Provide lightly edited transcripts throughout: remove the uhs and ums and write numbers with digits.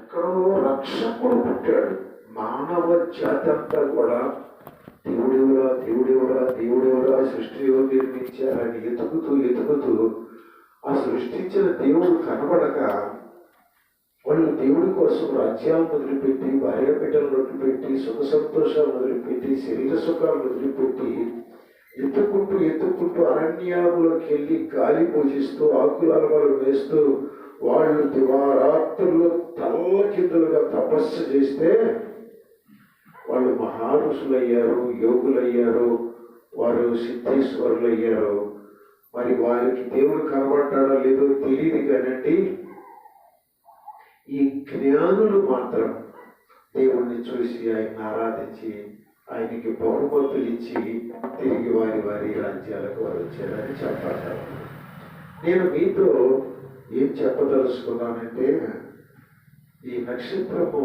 ఎక్కడో రక్షకుడు పుట్టాడు. మానవ జాతి అంతా కూడా దేవుడెవరా దేవుడెవరా దేవుడెవరా సృష్టిలో నిర్మించారని ఎతుకుతూ ఆ సృష్టించిన దేవుడు కనబడక వాళ్ళు దేవుడి కోసం రాజ్యాలను వదిలిపెట్టి, భార్యాపిట్టలను వదిలిపెట్టి, సుఖ సంతోషాలు వదిలిపెట్టి, శరీర సుఖాలను వదిలిపెట్టి ఎత్తుకుంటూ అరణ్యంలోకి వెళ్ళి గాలి పూజిస్తూ ఆకులమలు వేస్తూ వాళ్ళు దివారాత్రులు తల్ల కిందలుగా తపస్సు చేస్తే వాళ్ళు మహారుషులయ్యారు, యోగులయ్యారు, వారు సిద్ధేశ్వరులయ్యారు. మరి వారికి దేవుడు కనబడ్డాడో లేదో తెలియదు కానండి, ఈ జ్ఞానులు మాత్రం దేవుణ్ణి చూసి ఆయన ఆరాధించి ఆయనకి బహుమతులు ఇచ్చి తిరిగి వారి రాజ్యాలకు వారు వచ్చారని చెప్పారు. నేను మీతో ఏం చెప్పదలుచుకున్నానంటే, ఈ నక్షత్రము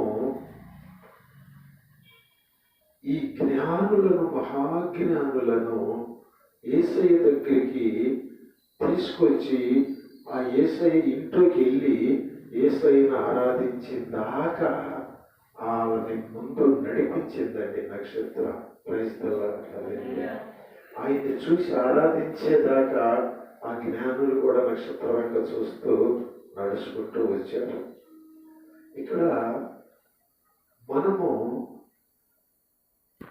ఈ జ్ఞానులను, మహాజ్ఞానులను యేసయ్య దగ్గరికి తీసుకొచ్చి ఆ యేసయ్య ఇంట్లోకి వెళ్ళి యేసయ్యను ఆరాధించిందాకా ఆమెని ముందు నడిపించిందండి నక్షత్రం. ఆయన్ని చూసి ఆరాధించేదాకా ఆ జ్ఞానులు కూడా నక్షత్రం వెంట చూస్తూ నడుచుకుంటూ వచ్చారు. ఇక్కడ మనము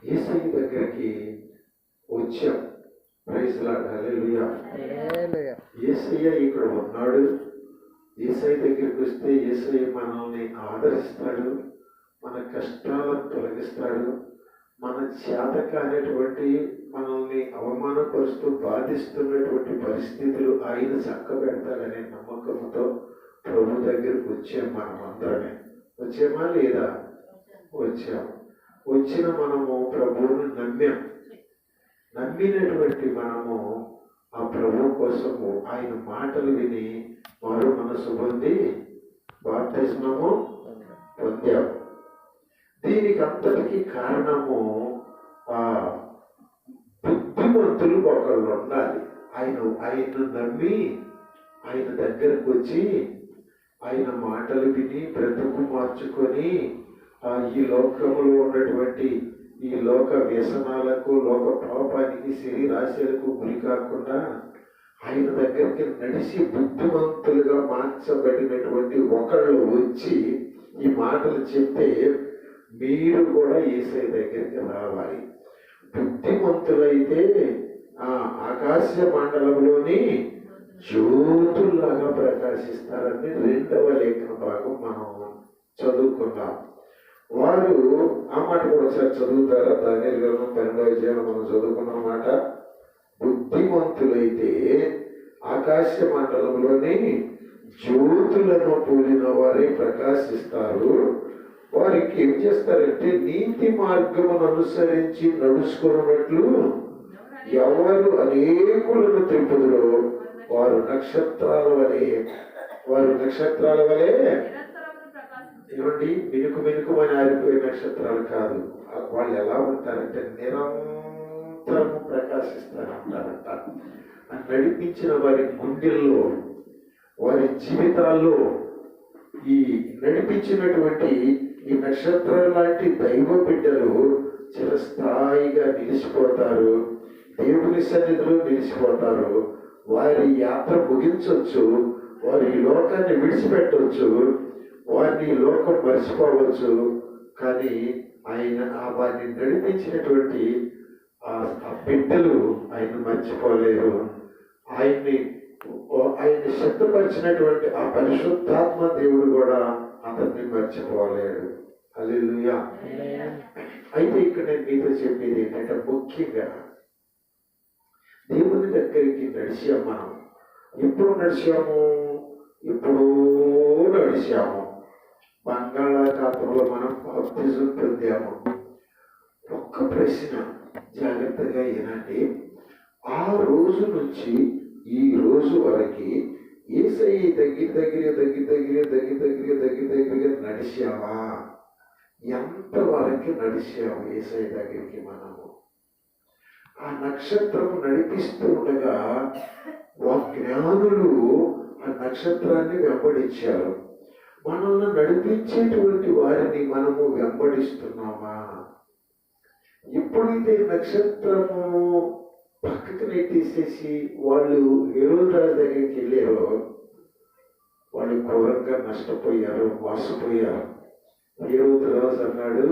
యేసయ్య దగ్గరికి వచ్చాం. ప్రైజ్ లార్డ్, హల్లెలూయా. యేసయ్య ఇక్కడ ఉన్నాడు. యేసయ్య దగ్గరికి వస్తే యేసయ్య మనల్ని ఆదరిస్తాడు, మన కష్టాలను తొలగిస్తాడు, మన చేతకానేటువంటి మనల్ని అవమానపరుస్తూ బాధిస్తున్నటువంటి పరిస్థితులు ఆయన చక్కబెడతాడనే నమ్మకంతో ప్రభు దగ్గరికి వచ్చాం. మనం అందరమే వచ్చామా లేదా? వచ్చాం. వచ్చిన మనము ప్రభువుని నమ్మినటువంటి మనము ఆ ప్రభు కోసము ఆయన మాటలు విని మారు మనసు పొంది బాప్తిస్మము పొందాము. దీనికి అంతటికీ కారణము ఆ బుద్ధిమంతులు ఒకళ్ళు ఉండాలి. ఆయన్ను నమ్మి ఆయన దగ్గరకు వచ్చి ఆయన మాటలు విని బ్రతుకు మార్చుకొని ఈ లోకములో ఉన్నటువంటి ఈ లోక వ్యసనాలకు, లోక పాపానికి, శరీరాశలకు గురి కాకుండా ఆయన దగ్గరికి నడిచి బుద్ధిమంతులుగా మార్చబడినటువంటి ఒకళ్ళు వచ్చి ఈ మాటలు చెప్తే మీరు కూడా యేసయ్య దగ్గరికి రావాలి. బుద్ధిమంతులైతే ఆ ఆకాశ మండలంలోని జ్యోతుల్లాగా ప్రకాశిస్తారని 2వ లేఖన భాగం మనం చదువుకున్నాం. వారు ఆ మాట కూడా ఒకసారి చదువుతారా? దానియేలు గ్రంథం 12వ అధ్యాయంలో మనం చదువుకున్న మాట, బుద్ధిమంతులైతే ఆకాశ మండలంలోని జ్యోతులను పోలిన వారే ప్రకాశిస్తారు. వారికి ఏం చేస్తారంటే, నీతి మార్గమును అనుసరించి నడుచుకున్నట్లు ఎవరు అనేకులను తెలుపుదురో వారు నక్షత్రాల వలె ఏమండి, మినుకుమని ఆరిపోయే నక్షత్రాలు కాదు. వాళ్ళు ఎలా ఉంటారంటే నిరంతరము ప్రకాశిస్తారంటారంట. నడిపించిన వారి గుండెల్లో, వారి జీవితాల్లో ఈ నడిపించినటువంటి ఈ నక్షత్రం లాంటి దైవ బిడ్డలు చిరస్థాయిగా నిలిచిపోతారు, దేవుని సన్నిధిలో నిలిచిపోతారు. వారి యాత్ర ముగించవచ్చు, వారి ఈ లోకాన్ని విడిచిపెట్టవచ్చు, వారిని లోకం మర్చిపోవచ్చు. కానీ ఆయన వారిని నడిపించినటువంటి ఆ బిడ్డలు ఆయన మర్చిపోలేరు. ఆయన్ని సిద్ధపరిచినటువంటి ఆ పరిశుద్ధాత్మ దేవుడు కూడా అతన్ని మర్చిపోలేడు. హల్లెలూయా. అయితే ఇక్కడ నేను మీతో చెప్పేది ఏంటంటే, ముఖ్యంగా దేవుని దగ్గరికి నడిచాము. మనం ఎప్పుడు నడిచాము బంగాళాఖాతంలో మనం బాప్తిజం పొందాము. ఒక్క ప్రశ్న జాగ్రత్తగా వినండి. ఆ రోజు నుంచి ఈ రోజు వరకు యేసయ్య దగ్గర నడిచావా? ఎంతవరకు నడిచాము యేసయ్య దగ్గరికి మనము? ఆ నక్షత్రం నడిపిస్తూ ఉండగా జ్ఞానులు ఆ నక్షత్రాన్ని వెంబడించారు. మనల్ని నడిపించేటువంటి వారిని మనము వెంబడిస్తున్నామా? ఎప్పుడైతే నక్షత్రము పక్కకు నెట్టేసేసి వాళ్ళు హేరోదు రాజు దగ్గరికి వెళ్ళారో వాళ్ళు ఘోరంగా నష్టపోయారు, మోసపోయారు. హేరోదు రాజు అన్నాడు,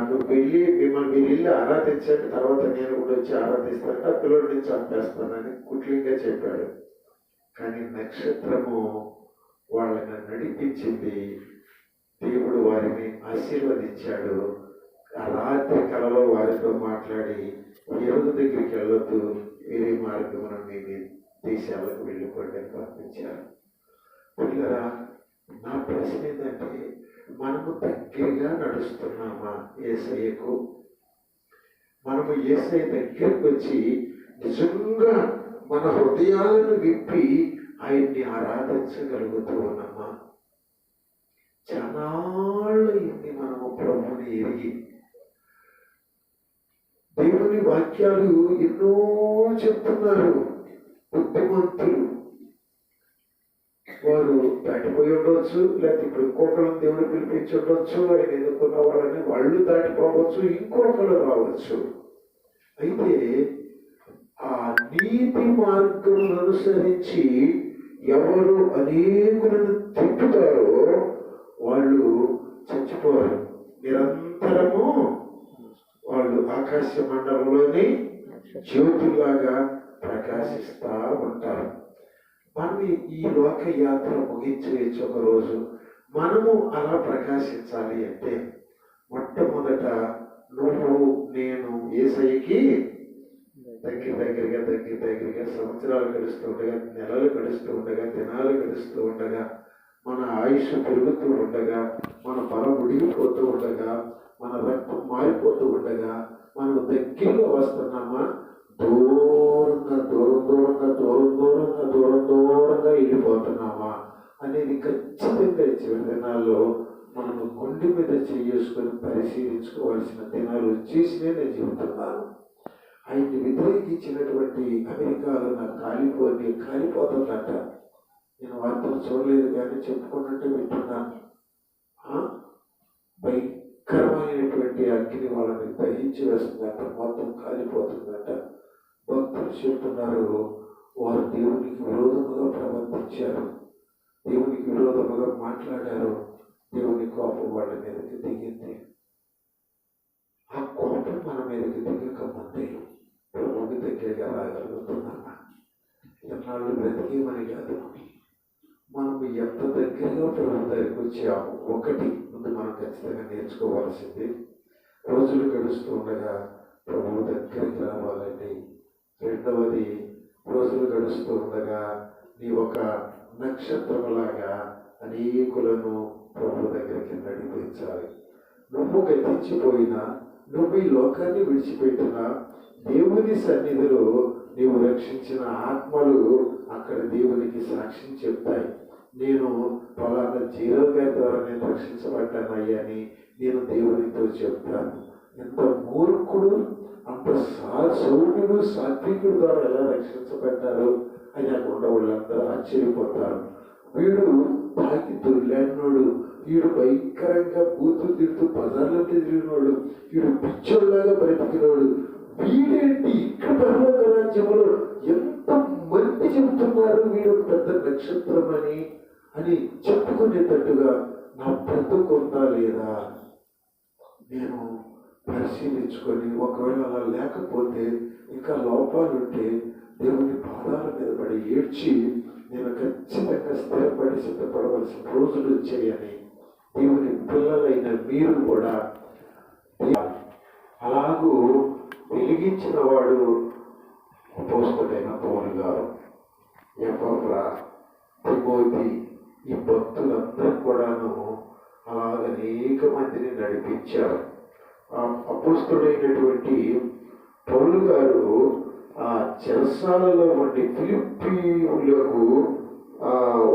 నువ్వు వెళ్ళి మిమ్మల్ని మీరు వెళ్ళి ఆరాధించండి, తర్వాత నేను కూడా వచ్చి ఆరాధిస్తానంటే ఆ పిల్లడిని చంపేస్తానని కుట్లింగా చెప్పాడు. కానీ నక్షత్రము వాళ్ళని నడిపించింది. దేవుడు వారిని ఆశీర్వదించాడు. ఆ రాత్రి కలలో వారితో మాట్లాడి హేరోదు దగ్గరికి వెళ్ళొద్దు, వేరే మార్గమున మీ దేశాలకు వెళ్ళిపోండి అని పంపించారు. పిల్లరా, నా ప్రశ్న ఏంటంటే, మనము దగ్గరగా నడుస్తున్నామా యేసయ్యకు? మనము యేసయ్య దగ్గరికి వచ్చి నిజంగా మన హృదయాలను విప్పి ఆయన్ని ఆరాధించగలుగుతూ ఉన్నామా? చాలాళ్ళయింది మనము ప్రభువుని ఎరిగి. దేవుని వాక్యాలు ఎన్నో చెప్తున్నారు. బుద్ధిమంతులు వారు దాటిపోయి ఉండవచ్చు, లేకపోతే ఇప్పుడు ఇంకొకరిని దేవుడు పిలిపించి ఉండొచ్చు. ఆయన ఎన్నుకున్న వాళ్ళని వాళ్ళు దాటిపోవచ్చు, ఇంకొకరు రావచ్చు. అయితే ఆ నీతి మార్గం అనుసరించి ఎవరు అనేకులను తిప్పుతారో వాళ్ళు చచ్చిపోరు. నిరంతరము వాళ్ళు ఆకాశ మండలంలోని జ్యోతుల్లాగా ప్రకాశిస్తూ ఉంటారు. మనం ఈ లోక యాత్ర ముగించవచ్చు ఒక రోజు. మనము అలా ప్రకాశించాలి అంటే మొట్టమొదట నువ్వు నేను యేసయ్యకి దగ్గరగా సంవత్సరాలు గడుస్తూ ఉండగా, నెలలు గడుస్తూ ఉండగా, దినాలు గడుస్తూ ఉండగా, మన ఆయుష్ పెరుగుతూ ఉండగా, మన బలం ఉడిగిపోతూ ఉండగా, మన రక్తం మారిపోతూ ఉండగా మనం దగ్గరగా వస్తున్నామా, దూరంగా వెళ్ళిపోతున్నామా అనేది ఖచ్చితంగా చివరి దినాల్లో మనము గుండె మీద చేసుకొని పరిశీలించుకోవాల్సిన దినాలు వచ్చేసినే నేను చెబుతున్నాను. ఆయన్ని వ్యతిరేకించినటువంటి అమెరికాలో నాకు కాలిపోతుందట. నేను వార్తలు చూడలేదు కానీ చెప్పుకున్నట్టు వింటున్నాను. భయంకరమైనటువంటి అగ్ని వాళ్ళని దహించి వేస్తుందట, మొత్తం కాలిపోతుందట. భక్తులు చెప్తున్నారు, వారు దేవునికి విరోధముగా ప్రవర్తించారు, దేవునికి విరోధముగా మాట్లాడారు. దేవుని కోపం వాళ్ళ మీదకి దిగింది. ఆ కోపం మన మీదకి దిగకముందే ప్రభువుకి దగ్గరగా రాగలుగుతున్నామా? ఎన్నాళ్ళు బ్రతికేమని కాదు, మనం ఎంత దగ్గరగా ప్రభు దగ్గరికి వచ్చాము. ఒకటి ముందు మనం ఖచ్చితంగా నేర్చుకోవాల్సింది, రోజులు గడుస్తూ ఉండగా ప్రభువు దగ్గరికి రావాలండి. రెండవది, రోజులు గడుస్తూ ఉండగా నీ ఒక నక్షత్రములాగా అనేకులను ప్రభు దగ్గరికి నడిపించాలి. నువ్వు గతించిపోయినా, నువ్వు ఈ లోకాన్ని విడిచిపెట్టినా, దేవుని సన్నిధిలో నీవు రక్షించిన ఆత్మలు అక్కడ దేవునికి సాక్ష్యం చెప్తాయి. నేను పలానా జీరో గారి ద్వారా నేను రక్షించబడ్డానయ్యా అని నేను దేవునితో చెప్తాను. ఎంత మూర్ఖుడు, అంత సౌమ్యుడు, సాత్వికుడు ద్వారా ఎలా రక్షించబడ్డారు అని అక్కడ వాళ్ళందరూ ఆశ్చర్యపోతారు. వీడు తాకి దొరిలాడినోడు, వీడు భయంకరంగా బూతులు తిడుతూ బజార్లో తిరిగినోడు, వీడు పిచ్చోళ్ళలాగా బ్రతికినోడు, వీడేంటి ఇక్కడ పరలోక రాజ్యంలో ఎంత మంది చెబుతున్నారు వీడు పెద్ద నక్షత్రం అని చెప్పుకునేటట్టుగా నా బ్రతుకుందా లేదా నేను పరిశీలించుకొని, ఒకవేళ అలా లేకపోతే ఇంకా లోపాలుంటే దేవుని పాదాల మీద పడి ఏడ్చి నేను ఖచ్చితంగా స్థిరపడి సిద్ధపడవలసిన రోజులు వచ్చాయని దేవుని పిల్లలైన మీరు కూడా అలాగూ వెలిగించిన వాడు అపోస్తలుడైన పౌలు గారు, ఎపఫ్రా, తిమోతి, ఈ భక్తులందరూ కూడాను అలాగ అనేక మందిని నడిపించారు. ఆ అపోస్తలుడైనటువంటి పౌలు గారు ఆ చెరసాలలో ఉండి ఫిలిప్పీయులకు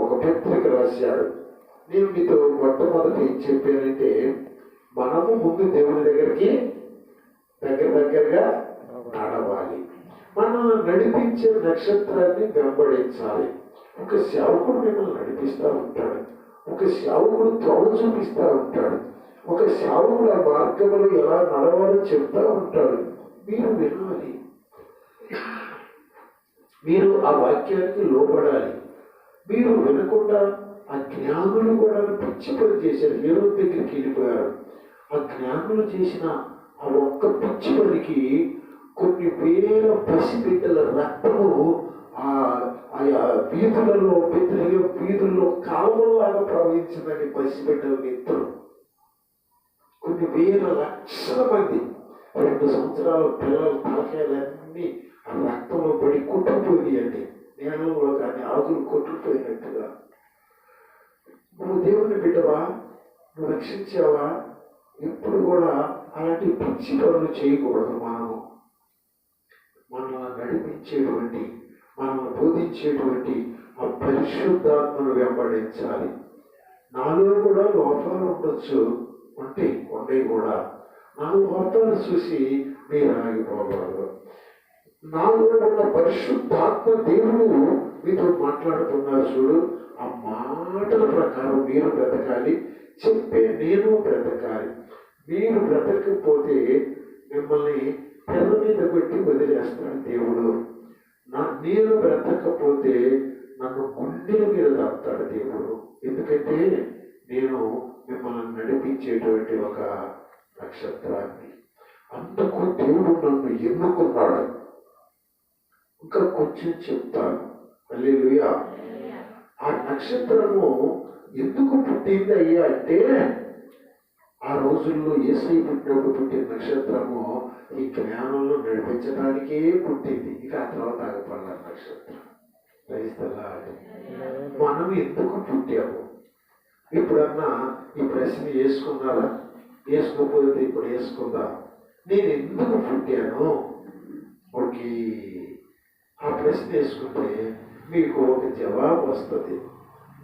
ఒక పత్రిక రాశాడు. నేను మీతో మొట్టమొదటి ఏం చెప్పానంటే, మనము ముందు దేవుని దగ్గరికి దగ్గరగా నడవాలి. మనల్ని నడిపించే నక్షత్రాన్ని వెంబడించాలి. ఒక సేవకుడు మిమ్మల్ని నడిపిస్తూ ఉంటాడు. ఒక సేవకుడు త్రోవ చూపిస్తూ ఉంటాడు. ఒక సేవకుడు ఆ మార్గంలో ఎలా నడవాలో చెప్తా ఉంటాడు. మీరు వినాలి, మీరు ఆ వాక్యానికి లోపడాలి. మీరు వినకుండా ఆ జ్ఞానులు కూడా పిచ్చి పని చేశారు. హీరో దగ్గరికి వెళ్ళిపోయారు. ఆ జ్ఞానులు చేసిన ఆ ఒక్క పిచ్చి పనికి కొన్ని వేల పసిబిడ్డల రక్తము ఆ వీధులలో వీధుల్లో కాలువలాగా ప్రవహించిందని పసిబిడ్డల నెత్తులు. కొన్ని వేల లక్షల మంది 2 సంవత్సరాల పిల్లల తలకాయలన్నీ ఆ రక్తంలో పడి కొట్టుకుపోయాయండి. నేలలో కానీ ఆకులు కొట్టుకుపోయినట్టుగా. నువ్వు దేవుని బిడ్డవా? నువ్వు రక్షించావా? ఎప్పుడు కూడా అలాంటి పిచ్చి పనులు చేయకూడదు. మనల్ని నడిపించేటువంటి, మనల్ని బోధించేటువంటి ఆ పరిశుద్ధాత్మను వెంబడించాలి. నాలో కూడా లోపాలు ఉండొచ్చు, ఉండే కూడా. నా లోపాలు చూసి మీరు ఆగిపోకూడదు. నాలో ఉన్న పరిశుద్ధాత్మ దేవుడు మీతో మాట్లాడుతున్నారు చూడు. ఆ మాటల ప్రకారం మీరు బ్రతకాలి. చెప్పే నేను బ్రతకాలి. మీరు బ్రతకపోతే మిమ్మల్ని తెల్ల మీద కొట్టి వదిలేస్తాడు దేవుడు. నేను బ్రతకపోతే నన్ను గుండెల మీద దాపుతాడు దేవుడు. ఎందుకంటే నేను మిమ్మల్ని నడిపించేటువంటి ఒక నక్షత్రాన్ని. అందుకు దేవుడు నన్ను ఎన్నుకున్నాడు. ఇంకా కొంచెం చెప్తాను. హల్లెలూయా. ఆ నక్షత్రము ఎందుకు పుట్టింది అయ్యా అంటే, ఆ రోజుల్లో యేసయ్య పుట్టినప్పుడు పుట్టిన నక్షత్రము ఈ జ్ఞానంలో నడిపించడానికే పుట్టింది. ఇక ఆ తర్వాత ఆగపడాల నక్షత్రం. క్రైస్తలా మనం ఎందుకు పుట్టాము? ఇప్పుడన్నా ఈ ప్రశ్న వేసుకున్నారా? వేసుకోకపోతే ఇప్పుడు వేసుకుందాం. నేను ఎందుకు పుట్టాను? ఓకే, ఆ ప్రశ్న వేసుకుంటే మీకు ఒక జవాబు వస్తుంది.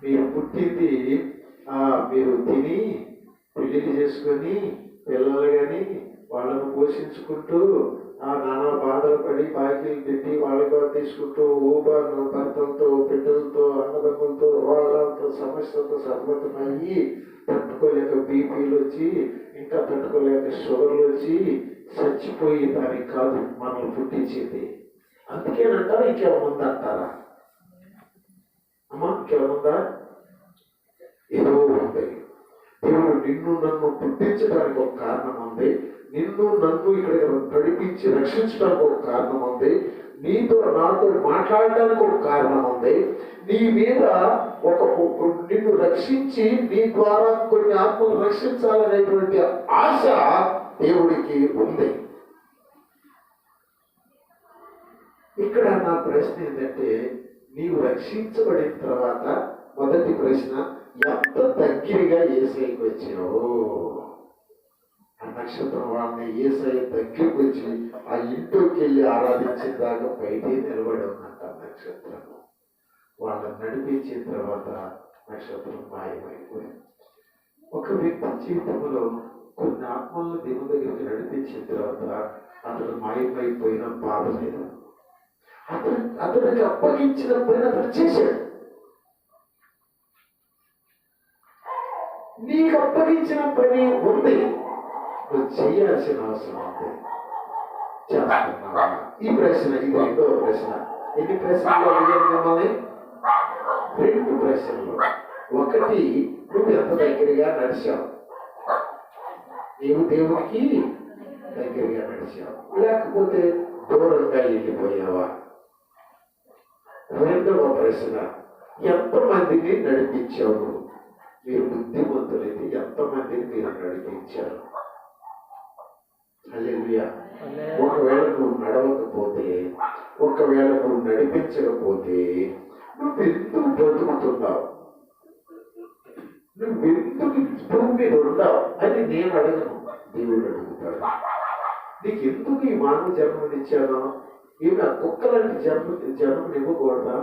మీరు పుట్టింది మీరు తిని పెళ్లికి చేసుకొని పిల్లలు కానీ వాళ్ళను పోషించుకుంటూ నానా బాధలు పడి బాకీలు పెట్టి వాళ్ళతో తీసుకుంటూ ఊబాను భర్తలతో బిడ్డలతో అన్నదమ్ములతో వాళ్ళతో సమస్యలతో సర్వతమయ్యి తట్టుకోలేక బీపీలు వచ్చి ఇంకా తట్టుకోలేక షుగర్లు వచ్చి చచ్చిపోయి దానికి కాదు మనల్ని పుట్టించింది. అందుకేనంటారా? ఇంకేముందంటారా? అమ్మా ఇంకేముందా? ఏదో ఉంది. దేవుడు నిన్ను నన్ను పుట్టించడానికి ఒక కారణం ఉంది. నిన్ను నన్ను ఇక్కడ నడిపించి రక్షించడానికి ఒక కారణం ఉంది. నీతో నాతో మాట్లాడడానికి ఒక కారణం ఉంది. నీ మీద నిన్ను రక్షించి నీ ద్వారా కొన్ని ఆత్మలు రక్షించాలనేటువంటి ఆశ దేవుడికి ఉంది. ఇక్కడ నా ప్రశ్న ఏంటంటే, నీవు రక్షించబడిన తర్వాత మొదటి ప్రశ్న, ఎంత దగ్గరగా యేసయ్యకి వచ్చావు? ఆ నక్షత్రం వాళ్ళని యేసయ్య దగ్గరికి వచ్చి ఆ ఇంట్లోకి వెళ్ళి ఆరాధించిన దాకా బయటే నిలబడి ఉన్నట్ట నక్షత్రం. వాళ్ళని నడిపించిన తర్వాత నక్షత్రం మాయమైపోయింది. ఒక వ్యక్తి జీవితంలో కొన్ని ఆత్మలను దేవుని దగ్గరికి నడిపించిన తర్వాత అతడు మాయమైపోయిన బాధ లేదు. అతడికి అప్పగించిన పని అతడు చేశాడు. నీకు అప్పగించిన పని ఉంది, నువ్వు చేయాల్సిన అవసరం ఉంది. చేస్తున్నావా? ఈ ప్రశ్న, ఇది 2వ ప్రశ్న. ఎన్ని ప్రశ్నలు అడిగారు మిమ్మల్ని? 2 ప్రశ్నలు. ఒకటి, నువ్వు ఎంత దగ్గరగా నడిచావు? నీవు దేవుడికి దగ్గరగా నడిచావు, లేకపోతే దూరంగా వెళ్ళిపోయావా? 2వ ప్రశ్న, ఎంతమందిని నడిపించావు? మీరు బుద్ధిమంతులైతే ఎంతమందిని మీరు నడిపించారు? హల్లెలూయా. ఒకవేళ నువ్వు నడవకపోతే, ఒకవేళ నువ్వు నడిపించకపోతే నువ్వెందుకు బతుకుతున్నావు? నువ్వెందుకు భూమి మీద ఉన్నావు అని నేను అడగను, దేవుడు అడుగుతాడు. నీకు ఎందుకు ఈ మానవ జన్మనిచ్చాను? ఈమె కుక్కలాంటి జన్మను ఇవ్వకూడదా?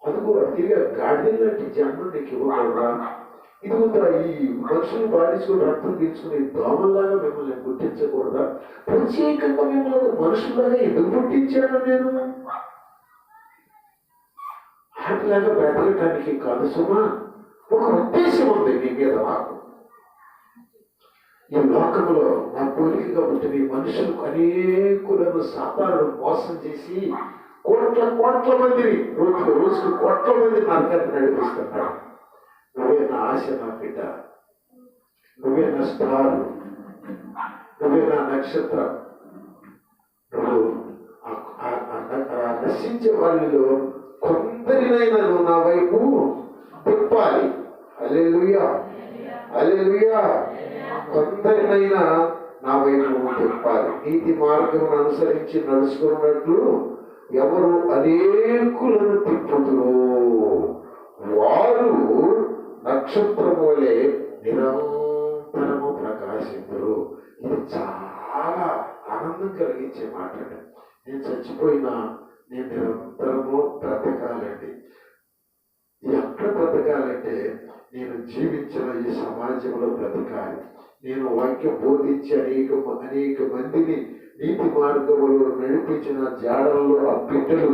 అందుకు తిరిగి గాడిద లాంటి జన్మను నీకు ఇవ్వకూడదా? ఇదిగుతా ఈ మనుషులు బాధించుకుని రక్తం తీర్చుకుని దోమల్లాగా మిమ్మల్ని పుట్టించకూడదా? ప్రత్యేకంగా మిమ్మల్ని మనుషుల్లాగా ఎందుకు పుట్టించాను నేను? ఆటలాగా బ్రతకటానికి కాదు సుమా. ఒక ఉద్దేశం ఉంది నీ మీద. నాకు ఈ లోకంలో నా పోలికగా పుట్టిన మనుషులకు అనేకులను సాతానుడు మోసం చేసి కోట్ల మందిని రోజుకు కోట్ల మంది నరకాన్ని నడిపిస్తున్నాడు. నువ్వే నా ఆశ, నా బిడ్డ, నువ్వే నా స్టార్, నువ్వే నా నక్షత్రం. నువ్వు నశించే వాళ్ళలో కొందరినైనా నువ్వు నా వైపు తిప్పాలి. హల్లెలూయా, హల్లెలూయా. కొందరినైనా నా వైపు తిప్పాలి. నీతి మార్గం అనుసరించి నడుచుకున్నట్లు ఎవరు అనేకులను తిప్పుతురో వారు నక్షత్రము వలె నిరంతరము ప్రకాశించరు. ఇది చాలా ఆనందం కలిగించే మాట. నేను చచ్చిపోయినా నేను నిరంతరము బ్రతకాలండి. ఎక్కడ బ్రతకాలంటే నేను జీవించిన ఈ సమాజంలో బ్రతకాలి. నేను వాక్యం బోధించి అనేక మందిని నీతి మార్గంలో నడిపించిన జాడల్లో ఆ బిడ్డలు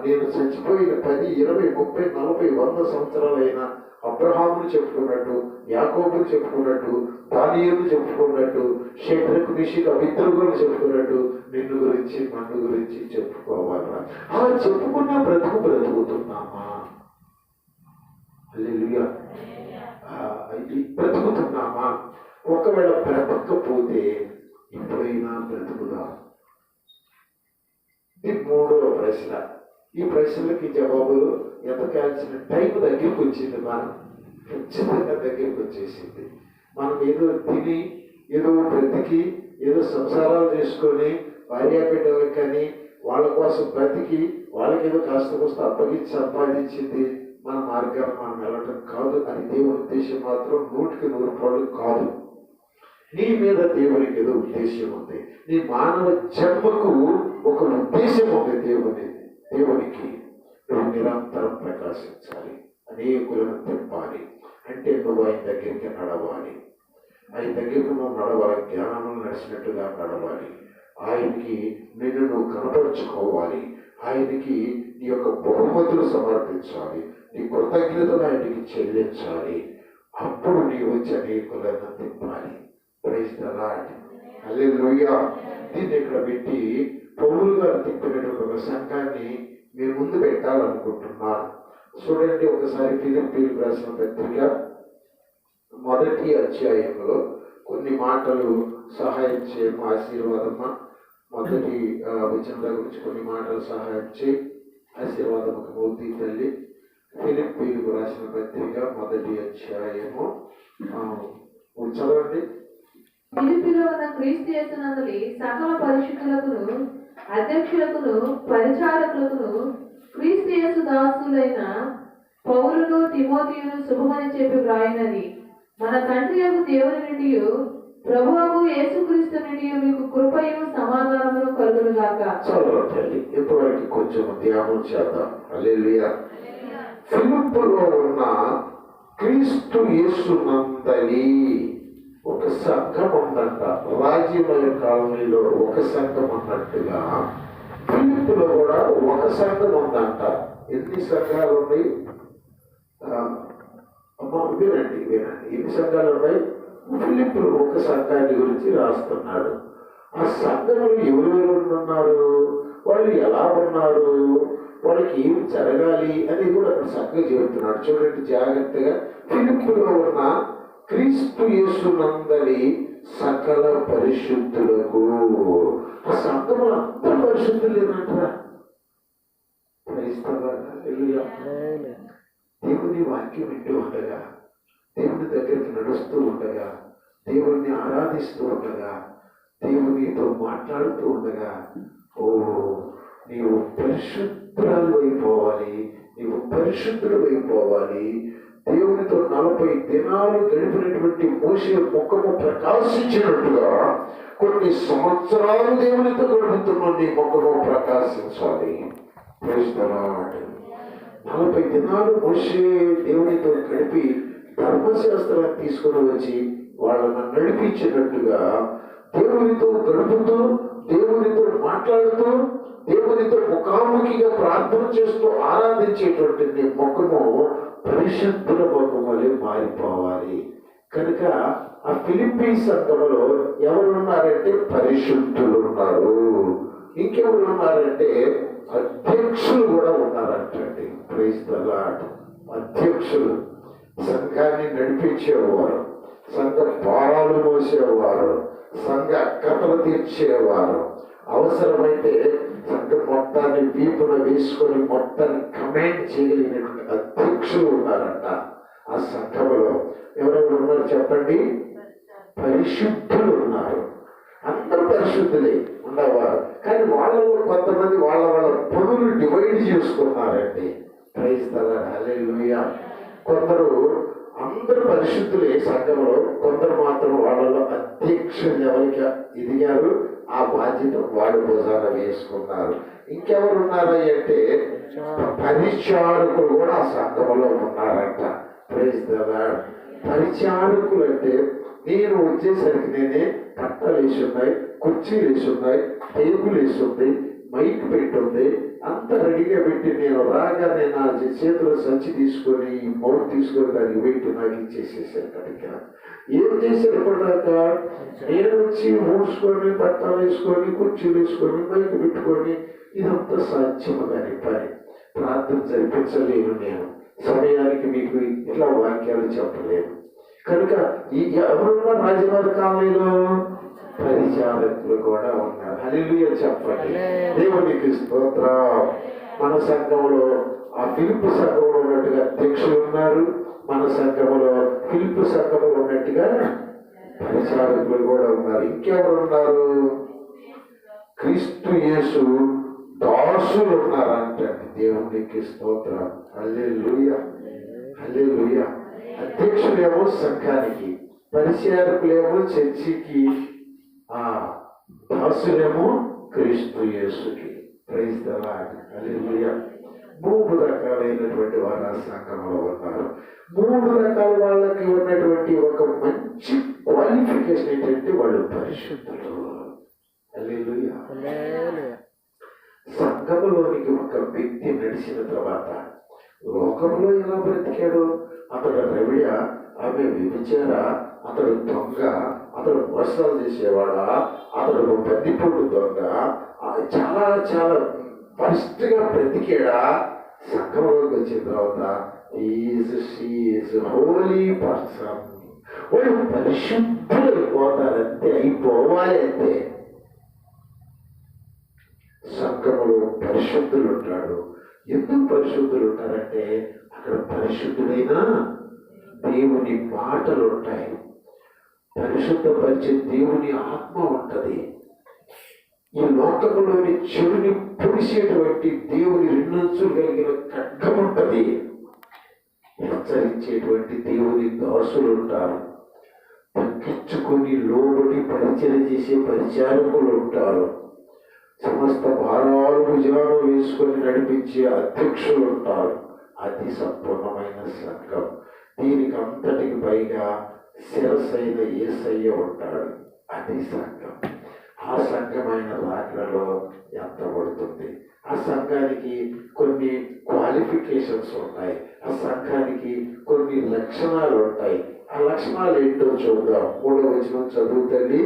నేను చచ్చిపోయిన 10, 20, 30, 40, 100 సంవత్సరాలైన అబ్రహామును చెప్పుకున్నట్టు, యాకోబును చెప్పుకున్నట్టు, దానియేలును చెప్పుకున్నట్టు, షడ్రకు, మిషకు, అబేద్నెగోను చెప్పుకున్నట్టు నిన్ను గురించి నన్ను గురించి చెప్పుకోవాలా? అలా చెప్పుకున్నా బ్రతుకుతున్నామా? హల్లెలూయా. బ్రతుకుతున్నామా? ఒకవేళ బ్రతకపోతే ఎప్పుడైనా బ్రతుకుదా? ఇది 3వ ప్రశ్న. ఈ ప్రశ్నలకి జవాబులు ఎతకాల్సిన టైం దగ్గరికి వచ్చింది. మనం ఖచ్చితంగా దగ్గరికి వచ్చేసింది. మనం ఏదో తిని, ఏదో బ్రతికి, ఏదో సంసారాలు చేసుకొని భార్యాబిడ్డలకు కానీ వాళ్ళ కోసం బ్రతికి వాళ్ళకేదో కాస్త అప్పగించి సంపాదించింది మన మార్గాన్ని మనం వెళ్ళటం కాదు. అది దేవుని ఉద్దేశం మాత్రం 100కి 100 కాదు. నీ మీద దేవునికి ఏదో ఉద్దేశం ఉంది. నీ మానవ జన్మకు ఒక ఉద్దేశం ఉంది. దేవునికి నువ్వు నిరంతరం ప్రకాశించాలి, అనేకులను తిప్పాలి. అంటే నువ్వు ఆయన దగ్గరికి నడవాలి. ఆయన దగ్గరికి నువ్వు నడవాలి, జ్ఞానంలో నడిచినట్టుగా నడవాలి. ఆయనకి నిన్ను నువ్వు కనపరుచుకోవాలి. ఆయనకి నీ యొక్క బహుమతులు సమర్పించాలి. నీ కృతజ్ఞతలు ఆయనకి చెల్లించాలి. అప్పుడు నీ వచ్చి అనేకులను తిప్పాలి. ప్రైజ్ ది లార్డ్, హల్లెలూయా. దీన్ని ఇక్కడ పెట్టి పౌలు గారు తిప్పినటువంటి ఒక సంఘాన్ని మీ ముందు పెట్టాలనుకుంటున్నాను. చూడండి ఒకసారి ఫిలిప్పీయులకు రాసిన పత్రిక 1వ అధ్యాయంలో కొన్ని మాటలు సహాయం చేయము. ఆశీర్వాదమ్మా, 1వ వచనం గురించి కొన్ని మాటలు సహాయం చేయి. ఆశీర్వాదముకు మూర్తి తల్లి. ఫిలిప్పీయులకు రాసిన పత్రిక 1వ అధ్యాయము చదవండి. ఫిలిప్పీలో ఉన్న క్రీస్తు యేసునందులి సకల పరిశుద్ధులకును అధ్యక్షులకును పరిచారకులకును క్రీస్తు యేసు దాసులైన పౌలును తిమోతియును శుభమని చెప్పి వ్రాయినది మన తండ్రి యొక్క దేవుని నుండి ప్రభువు యేసుక్రీస్తు నుండి మీకు కృపయు సమాధానమును కలుగునుగాక. చదవండి. ఇంతవరకు కొంచెం ధ్యానం చేద్దాం. హల్లెలూయా. ఫిలిప్పులో ఉన్న క్రీస్తు యేసునందలి ఒక సంఘం ఉందంట. రాజ్యమయ కాలనీలో ఒక సంఘం ఉన్నట్టుగా ఫిలిప్పులో కూడా ఒక సంఘం ఉందంట. ఎన్ని సంఘాలు ఉన్నాయి? వినండి. ఎన్ని సంఘాలు ఉన్నాయి? ఫిలిప్పులో ఒక సంఘాన్ని గురించి రాస్తున్నాడు. ఆ సంఘంలో ఎవరెవరు ఉన్నారు, వాళ్ళు ఎలా ఉన్నారు, వాళ్ళకి ఏం జరగాలి అని కూడా అక్కడ సంఘం చెబుతున్నాడు. చూడండి జాగ్రత్తగా. ఫిలిప్పులో ఉన్న క్రీస్తు యేసునందలి సకల పరిశుద్ధులకు. ఆ సంఘంలో అందరూ పరిశుద్ధులు ఏమంటారా? దేవుని వాక్యం వింటూ ఉండగా, దేవుని దగ్గరికి నడుస్తూ ఉండగా, దేవుణ్ణి ఆరాధిస్తూ ఉండగా, దేవునితో మాట్లాడుతూ ఉండగా, ఓ నీవు పరిశుద్ధురాలు అయిపోవాలి, నీవు పరిశుద్ధుడు అయిపోవాలి. దేవునితో 40 దినాలు గడిపినటువంటి మోషే ముఖము ప్రకాశించినట్టుగా కొన్ని సంవత్సరాలు దేవునితో గడుపుతున్న నీ ముఖము ప్రకాశించాలి. 40 దినాలు మోషే దేవునితో గడిపి ధర్మశాస్త్రాన్ని తీసుకుని వచ్చి వాళ్ళని నడిపించినట్టుగా దేవునితో గడుపుతూ, దేవునితో మాట్లాడుతూ, దేవునితో ముఖాముఖిగా ప్రార్థన చేస్తూ ఆరాధించేటువంటి నీ ముఖము పరిశుద్ధుల ముఖం వలె మారిపోవాలి. కనుక ఆ ఫిలిప్పీ సంఘములో ఎవరు ఉన్నారంటే పరిశుద్ధులు ఉన్నారు. ఇంకెవరు ఉన్నారంటే అధ్యక్షులు కూడా ఉన్నారంటండి. Praise the lord. అధ్యక్షులు సంఘాన్ని నడిపించేవారు, సంఘ భారాలు మోసేవారు, సంఘ అక్కతలు తీర్చేవారు, అవసరమైతే సంఘం మొత్తాన్ని వీపున వేసుకొని మొత్తాన్ని కమాండ్ చేయగలిగినటువంటి అధ్యక్షులు ఉన్నారంట ఆ సంఘములో. ఎవరెవరు ఉన్నారు చెప్పండి? పరిశుద్ధులు ఉన్నారు. అందరూ పరిశుద్ధులే ఉన్నవారు. కానీ వాళ్ళలో కొంతమంది వాళ్ళ పనులు డివైడ్ చేసుకున్నారండి. Praise the Lord. హల్లెలూయా. కొందరు అందరూ పరిశుద్ధులే సంఘంలో, కొందరు మాత్రం వాళ్ళలో అధ్యక్షులు ఎవరికి ఎదిగారు ఆ బాధ్యత వాళ్ళు భుజాన వేసుకున్నారు. ఇంకెవరు ఉన్నారా అంటే పరిచారకులు కూడా ఆ సంఘంలో ఉన్నారంట. Praise the Lord. పరిచారకులు అంటే నేను వచ్చేసరికి నేనే పట్టాలు వేసి ఉన్నాయి, కుర్చీలు వేసి ఉన్నాయి, టేబుల్ వేసి ఉంది, మైక్ పెట్టుంది, అంత రెడీగా పెట్టి నేను రాగానే నా చేతిలో సంచి తీసుకొని మౌత్ తీసుకొని దానికి పెట్టి నాకు ఇచ్చేసేసాను. కనుక ఏం చేశారు ఇప్పటిదాకా? నేను వచ్చి మూసుకొని పట్టాలు వేసుకొని కుర్చీలు వేసుకొని మైక్ పెట్టుకొని ఇదంతా సాధ్యము కాని పని. ప్రార్థన జరిపించలేను నేను, సమయానికి మీకు ఇట్లా వాక్యాలు చెప్పలేను. కనుక ఈ ఎవరున్న రాజవారి కాలంలో పరిచారకులు కూడా ఉన్నారు. హల్లెలూయా చెప్పండి. దేవునికి స్తోత్రం. మన సంఘంలో ఆ ఫిలిప్పీ సంఘంలో ఉన్నట్టుగా అధ్యక్షులు ఉన్నారు, మన సంఘంలో ఫిలిప్పీ సంఘంలో ఉన్నట్టుగా పరిచారకులు కూడా ఉన్నారు. ఇంకెవరు ఉన్నారు? క్రీస్తు యేసు దాసులు ఉన్నారంటండి. దేవునికి స్తోత్రం. హల్లెలూయా. హల్లెలూయా. అధ్యక్షులేమో సంఘానికి, పరిచారకులేమో చర్చికి, దాసులేమో క్రీస్తు యేసుకి. Praise the Lord. హల్లెలూయా. 3 రకాలైనటువంటి వారు ఆ సంఘంలో ఉన్నారు. 3 రకాల వాళ్ళకి ఉన్నటువంటి ఒక మంచి క్వాలిఫికేషన్ ఏంటంటే వాళ్ళు పరిశుద్ధులు. హల్లెలూయా. సంఘములోనికి ఒక వ్యక్తి నడిచిన తర్వాత లోకంలో ఎలా బ్రతికాడు? అతడు రవిడ, ఆమె వ్యభిచార, అతడు దొంగ, అతడు మోసాలు చేసేవాడా, అతడు బందిపోటు దొంగ, చాలా చాలా ఫస్ట్గా బ్రతికాడా? సంఘంలోకి వచ్చిన తర్వాత హోలీ పర్సన్, వాళ్ళు పరిశుద్ధులు అయిపోతారంతే, అయిపోవాలి అంతే. సంఘములో పరిశుద్ధులు ఉంటాడు. ఎందుకు పరిశుద్ధులు ఉంటారంటే అక్కడ పరిశుద్ధుడైన దేవుని మాటలు ఉంటాయి, పరిశుద్ధపరిచే దేవుని ఆత్మ ఉంటది. ఈ లోకములోని చెడుని పొడిసేటువంటి దేవుని 2 అంచులు కలిగిన ఖడ్గం ఉంటది. హెచ్చరించేటువంటి దేవుని దాసులు ఉంటారు, తగ్గించుకొని లోబడి పరిచయం చేసే పరిచారకులు ఉంటారు, సమస్త భారాలు భుజాలు వేసుకొని నడిపించే అధ్యక్షులు ఉంటారు. అది సంపూర్ణమైన సంఘం. దీనికి అంతటికి పైగా శిరసైన యేసయ్య ఉంటాడు. అది సంఘం. ఆ సంఘమైన రాకడలో ఎంతబడుతుంది. ఆ సంఘానికి కొన్ని క్వాలిఫికేషన్స్ ఉంటాయి, ఆ సంఘానికి కొన్ని లక్షణాలు ఉంటాయి. ఆ లక్షణాలు ఏంటో చూద్దాం. 3వ వచనం చదువు తల్లి.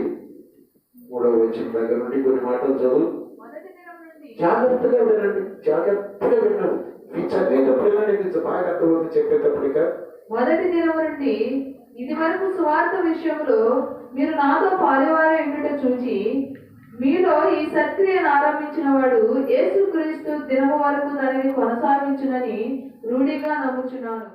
3వ వచనం దగ్గర నుండి కొన్ని మాటలు చదువు. జాగ్రత్తగా వినండి, జాగ్రత్తగా విన్నాను. మీ చదివేటప్పుడైనా నేను బాగా అర్థమవుతుంది చెప్పేటప్పటిక. మొదటి దినం నుండి ఇది వరకు స్వార్థ విషయంలో మీరు నాతో పాలువారే ఉండుట చూచి మీలో ఈ సత్క్రియను ఆరంభించిన వాడు యేసుక్రీస్తు దినము వరకు దానిని కొనసాగించునని రూఢిగా నమ్ముచున్నాను.